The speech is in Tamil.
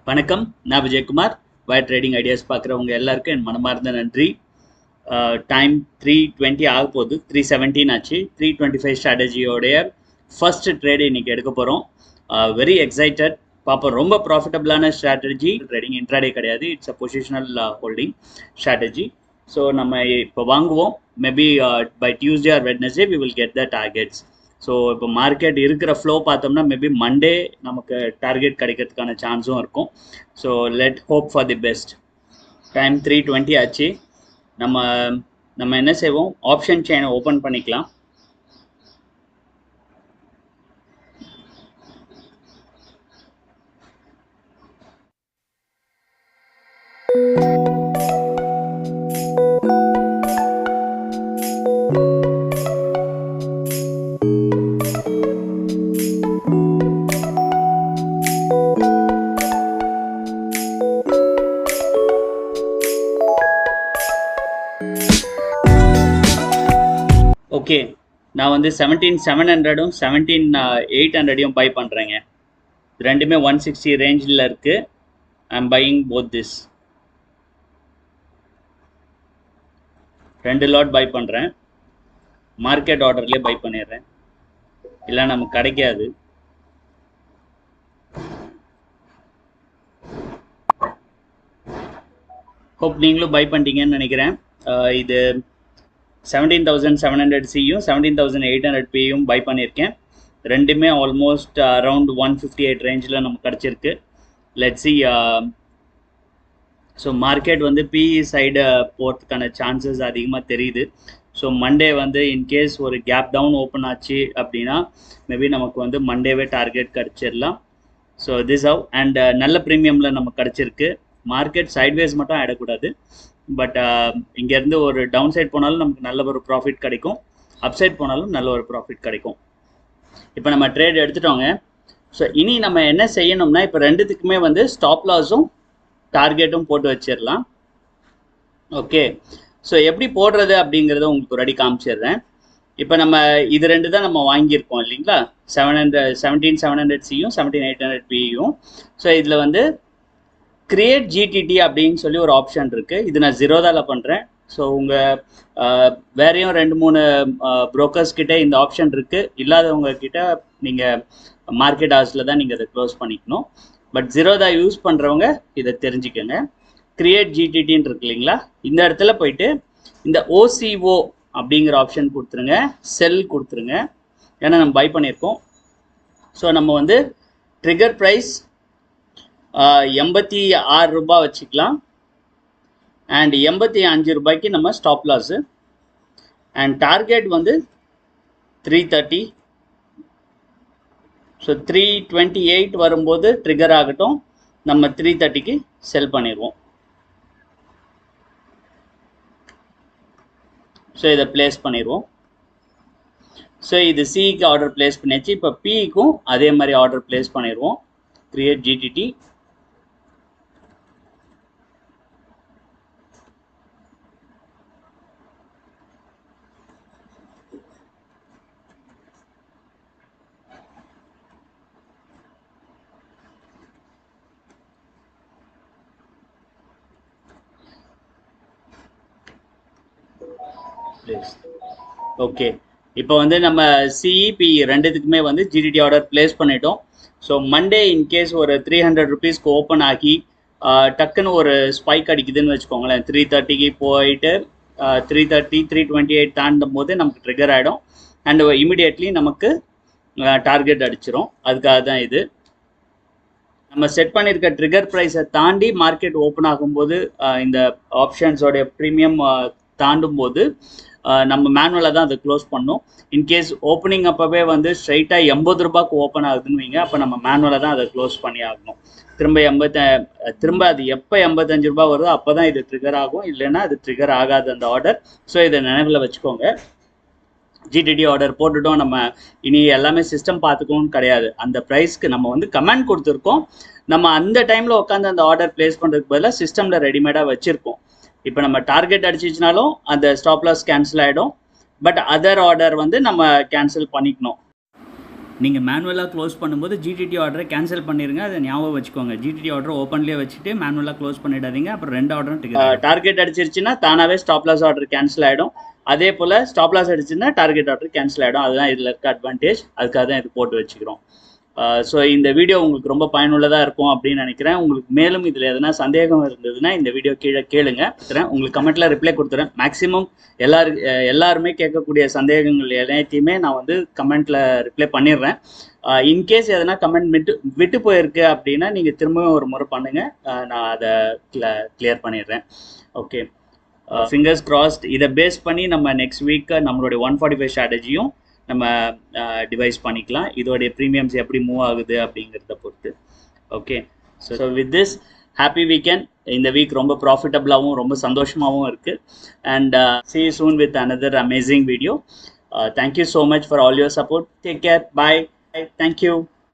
வணக்கம், நான் விஜயகுமார். வயர் ட்ரேடிங் ஐடியாஸ் பார்க்குறவங்க எல்லாருக்கும் என் மனமார்ந்த நன்றி. டைம் 3:20 ஆக போகுது. 3:17 ஆச்சு. 3:25 ஸ்ட்ராட்டஜியோடைய ஃபர்ஸ்ட் ட்ரேடு இன்னைக்கு எடுக்க போகிறோம். Very excited. பார்ப்போம். ரொம்ப ப்ராஃபிட்டபிளான ஸ்ட்ராட்டஜி. ட்ரேடிங் இன்ட்ராடே கிடையாது, it's a positional holding strategy. So நம்ம இப்போ வாங்குவோம். Maybe by Tuesday or Wednesday we will get the targets. So இப்போ மார்க்கெட் இருக்கிற ஃப்ளோ பார்த்தோம்னா மேபி மண்டே நமக்கு டார்கெட் கிடைக்கிறதுக்கான சான்ஸும் இருக்கும். So let hope for the best. Time 3:20 ஆச்சு. நம்ம என்ன செய்வோம், ஆப்ஷன் செயினை ஓப்பன் பண்ணிக்கலாம். ஓகே, நான் வந்து 17,700 17,800 பை பண்ணுறேங்க. ரெண்டுமே 160 ரேஞ்சில் இருக்குது. I am buying both this. 2 lot buy பண்ணுறேன். மார்க்கெட் ஆர்டர்லேயே பை பண்ணிடுறேன், இல்லை நமக்கு கிடைக்காது. ஹோப் நீங்களும் பை பண்ணிட்டீங்கன்னு நினைக்கிறேன். இது 17,700 சியும் 17,800 பியும் பை பண்ணியிருக்கேன். ரெண்டுமே ஆல்மோஸ்ட் அரவுண்ட் 158 ரேஞ்சில் நமக்கு கிடச்சிருக்கு. Let's see. ஸோ மார்க்கெட் வந்து பிஇ சைடு போகிறதுக்கான சான்சஸ் அதிகமாக தெரியுது. ஸோ மண்டே வந்து இன்கேஸ் ஒரு கேப் டவுன் ஓப்பன் ஆச்சு அப்படின்னா மேபி நமக்கு வந்து மண்டேவே டார்கெட் கிடச்சிடலாம். ஸோ திஸ் ஹவ் அண்ட் நல்ல ப்ரீமியமில் நமக்கு கிடச்சிருக்கு. மார்க்கெட் சைட்வேஸ் மட்டும் ஆகிடக்கூடாது. பட் இங்கேருந்து ஒரு டவுன் சைட் போனாலும் நமக்கு நல்ல ஒரு ப்ராஃபிட் கிடைக்கும், அப் சைட் போனாலும் நல்ல ஒரு ப்ராஃபிட் கிடைக்கும். இப்போ நம்ம ட்ரேட் எடுத்துட்டோங்க. ஸோ இனி நம்ம என்ன செய்யணும்னா, இப்போ ரெண்டுத்துக்குமே வந்து ஸ்டாப் லாஸும் டார்கெட்டும் போட்டு வச்சிடலாம். ஓகே, ஸோ எப்படி போடுறது அப்படிங்கிறத உங்களுக்கு ஒரு அடி காமிச்சிடுறேன். இப்போ நம்ம இது ரெண்டு தான் நம்ம வாங்கியிருக்கோம் இல்லைங்களா, 17,700 சியும் 17,800 பியும். ஸோ இதில் வந்து கிரியேட் ஜிடிடி அப்படின்னு சொல்லி ஒரு ஆப்ஷன் இருக்குது. இது நான் ஜீரோதாவில் பண்ணுறேன். ஸோ உங்கள் வேறையும் 2-3 புரோக்கர்ஸ் கிட்டே இந்த ஆப்ஷன் இருக்குது. இல்லாதவங்க கிட்ட நீங்கள் மார்க்கெட் ஹவுஸில் தான் நீங்கள் அதை க்ளோஸ் பண்ணிக்கணும். பட் ஜீரோதா யூஸ் பண்ணுறவங்க இதை தெரிஞ்சுக்கோங்க. கிரியேட் ஜிடிடின்னு இருக்கு இல்லைங்களா, இந்த இடத்துல போயிட்டு இந்த ஓசிஓ அப்படிங்கிற ஆப்ஷன் கொடுத்துருங்க, செல் கொடுத்துருங்க. ஏன்னா நம்ம பை பண்ணியிருக்கோம். ஸோ நம்ம வந்து ட்ரிகர் ப்ரைஸ் 86 ரூபாய் வச்சுக்கலாம். அண்ட் 85 ரூபாய்க்கு நம்ம ஸ்டாப் லாஸு. அண்ட் டார்கெட் வந்து 330. ஸோ 328 வரும்போது ட்ரிகர் ஆகட்டும், நம்ம 330க்கு செல் பண்ணிடுவோம். ஸோ இதை பிளேஸ் பண்ணிடுவோம். ஸோ இது சிக்கு ஆர்டர் பிளேஸ் பண்ணியாச்சு. இப்போ பிக்கும் அதே மாதிரி ஆர்டர் பிளேஸ் பண்ணிடுவோம். Create GTT. ஓகே, இப்போ வந்து நம்ம சிஇபி ரெண்டுத்துக்குமே வந்து ஜிடிடி ஆர்டர் பிளேஸ் பண்ணிட்டோம். ஸோ மண்டே இன்கேஸ் ஒரு 300 ருபீஸ்க்கு ஓப்பன் ஆகி டக்குன்னு ஒரு ஸ்பைக் அடிக்குதுன்னு வச்சுக்கோங்களேன். 330க்கு போயிட்டு 330 328 தாண்டும் போது நமக்கு ட்ரிகர் ஆகிடும். அண்ட் இமிடியேட்லி நமக்கு டார்கெட் அடிச்சிடும். அதுக்காக தான் இது. நம்ம செட் பண்ணியிருக்க ட்ரிகர் ப்ரைஸை தாண்டி மார்க்கெட் ஓப்பன் ஆகும்போது இந்த ஆப்ஷன்ஸோடைய ப்ரீமியம் தாண்டும் போது நம்ம மேனுவலாக தான் அதை க்ளோஸ் பண்ணோம். இன்கேஸ் ஓப்பனிங் அப்போவே வந்து ஸ்ட்ரைட்டாக 80 ரூபாய்க்கு ஓப்பன் ஆகுதுன்னு வைங்க, அப்போ நம்ம மேனுவலாக தான் அதை க்ளோஸ் பண்ணி ஆகணும். திரும்ப அது எப்போ 85 ரூபாய் வருதோ அப்போ தான் இது ட்ரிகர் ஆகும், இல்லைன்னா அது ட்ரிகர் ஆகாது அந்த ஆர்டர். ஸோ இதை நினைவில் வச்சுக்கோங்க. ஜிடிடி ஆர்டர் போட்டுட்டோம், நம்ம இனி எல்லாமே சிஸ்டம் பார்த்துக்கணும்னு கிடையாது. அந்த ப்ரைஸ்க்கு நம்ம வந்து கமெண்ட் கொடுத்துருக்கோம். நம்ம அந்த டைமில் உட்காந்து அந்த ஆர்டர் பிளேஸ் பண்ணுறதுக்கு பதிலாக சிஸ்டமில் ரெடிமேடாக வச்சுருக்கோம். இப்போ நம்ம டார்கெட் அடிச்சிச்சுனாலும் அந்த ஸ்டாப் லாஸ் கேன்சல் ஆகிடும். பட் அதர் ஆர்டர் வந்து நம்ம கேன்சல் பண்ணிக்கணும். நீங்கள் மேனுவலாக க்ளோஸ் பண்ணும்போது ஜிடிடி ஆர்டரை கேன்சல் பண்ணிடுங்க. அதை ஞாபகம் வச்சுக்கோங்க. ஜிடிடி ஆர்டர் ஓப்பன்லேயே வச்சுட்டு மேனுவலாக க்ளோஸ் பண்ணிடாதீங்க. அப்புறம் 2 ஆர்டரும் டார்கெட் அடிச்சிருச்சுன்னா தானாகவே ஸ்டாப் லாஸ் ஆர்டர் கேன்சல் ஆகிடும். அதே போல் ஸ்டாப் லாஸ் அடிச்சுன்னா டார்கெட் ஆர்டர் கேன்சல் ஆகிடும். அதுதான் இதில் இருக்க அட்வான்டேஜ். அதுக்காக தான் இது போட்டு வச்சுக்கிறோம். ஸோ இந்த வீடியோ உங்களுக்கு ரொம்ப பயனுள்ளதாக இருக்கும் அப்படின்னு நினைக்கிறேன். உங்களுக்கு மேலும் இதில் எதனா சந்தேகம் இருந்ததுன்னா இந்த வீடியோ கீழே கேளுங்க. உங்களுக்கு கமெண்ட்டில் ரிப்ளை கொடுத்துறேன். மேக்ஸிமம் எல்லாருமே கேட்கக்கூடிய சந்தேகங்கள் எல்லாத்தையுமே நான் வந்து கமெண்ட்டில் ரிப்ளை பண்ணிடுறேன். இன்கேஸ் எதனா கமெண்ட் விட்டு போயிருக்கு அப்படின்னா நீங்கள் திரும்பவும் ஒரு முறை பண்ணுங்கள். நான் அதை கிளியர் பண்ணிடுறேன். Okay, fingers crossed. இதை பேஸ் பண்ணி நம்ம நெக்ஸ்ட் வீக் நம்மளுடைய 145 ஸ்ட்ராட்டஜியும் நம்ம டிவைஸ் பண்ணிக்கலாம். இதோடைய ப்ரீமியம்ஸ் எப்படி மூவ் ஆகுது அப்படிங்கிறத பொறுத்து. Okay, so with this happy weekend. இந்த வீக் ரொம்ப ப்ராஃபிட்டபிளாகவும் ரொம்ப சந்தோஷமாகவும் இருக்குது. And see you soon with another amazing video. Thank you so much for all your support. Take care. Bye. Thank you.